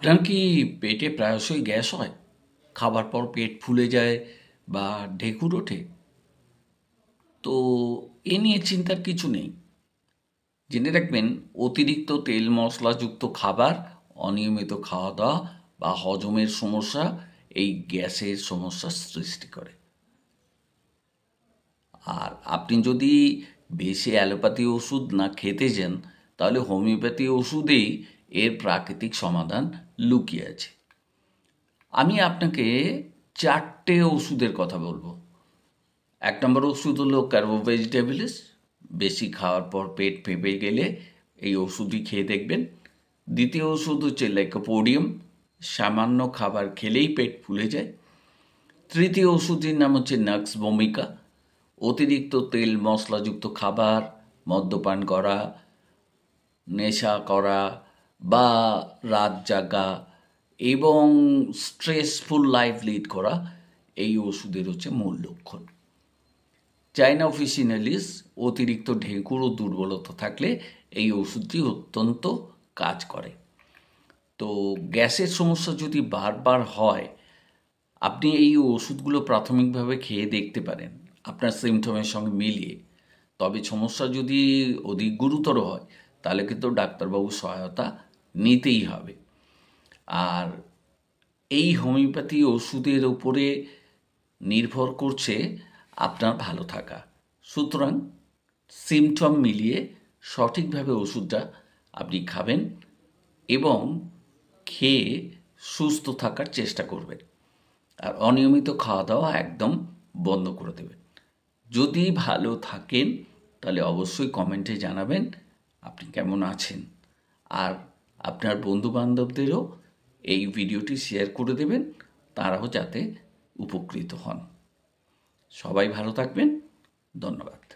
আপনার কি পেটে প্রায়শই গ্যাস হয়? খাবার পর পেট ফুলে যায় বা ঢেকুর ওঠে? তো এ নিয়ে চিন্তার কিছু নেই। জেনে রাখবেন, অতিরিক্ত তেল মশলাযুক্ত খাবার, অনিয়মিত খাওয়া দাওয়া বা হজমের সমস্যা এই গ্যাসের সমস্যার সৃষ্টি করে। আর আপনি যদি বেশি অ্যালোপ্যাথি ওষুধ না খেতে যান, তাহলে হোমিওপ্যাথি ওষুধেই এর প্রাকৃতিক সমাধান লুকিয়ে আছে। আমি আপনাকে 4টে ওষুধের কথা বলবো। 1 নম্বর ওষুধ হলো কার্বো ভেজিটেবলস। বেশি খাওয়ার পর পেট ফেঁপে গেলে এই ওষুধই খেয়ে দেখবেন। দ্বিতীয় ওষুধ হচ্ছে লাইকোপোডিয়াম। সামান্য খাবার খেলেই পেট ফুলে যায়। তৃতীয় ওষুধটির নাম হচ্ছে নাক্স ভোমিকা। অতিরিক্ত তেল মশলাযুক্ত খাবার, মদ্যপান করা, নেশা করা বা রাত জাগা এবং স্ট্রেসফুল লাইফ লিড করা এই ওষুধের হচ্ছে মূল লক্ষণ। চাইনা অফিসিনালিস, অতিরিক্ত ঢেঁকুর ও দুর্বলতা থাকলে এই ওষুধটি অত্যন্ত কাজ করে। তো গ্যাসের সমস্যা যদি বারবার হয়, আপনি এই ওষুধগুলো প্রাথমিকভাবে খেয়ে দেখতে পারেন আপনার সিমটমের সঙ্গে মিলিয়ে। তবে সমস্যা যদি অধিক গুরুতর হয়, তাহলে কিন্তু ডাক্তারবাবুর সহায়তা নিতেই হবে। আর এই হোমিওপ্যাথি ওষুধের উপরে নির্ভর করছে আপনার ভালো থাকা। সুতরাং সিমটম মিলিয়ে সঠিকভাবে ওষুধটা আপনি খাবেন এবং খেয়ে সুস্থ থাকার চেষ্টা করবেন। আর অনিয়মিত খাওয়া দাওয়া একদম বন্ধ করে দেবেন। যদি ভালো থাকেন, তাহলে অবশ্যই কমেন্টে জানাবেন আপনি কেমন আছেন। আর আপনার বন্ধুবান্ধবদেরও এই ভিডিওটি শেয়ার করে দেবেন, তারাও যাতে উপকৃত হন। সবাই ভালো থাকবেন। ধন্যবাদ।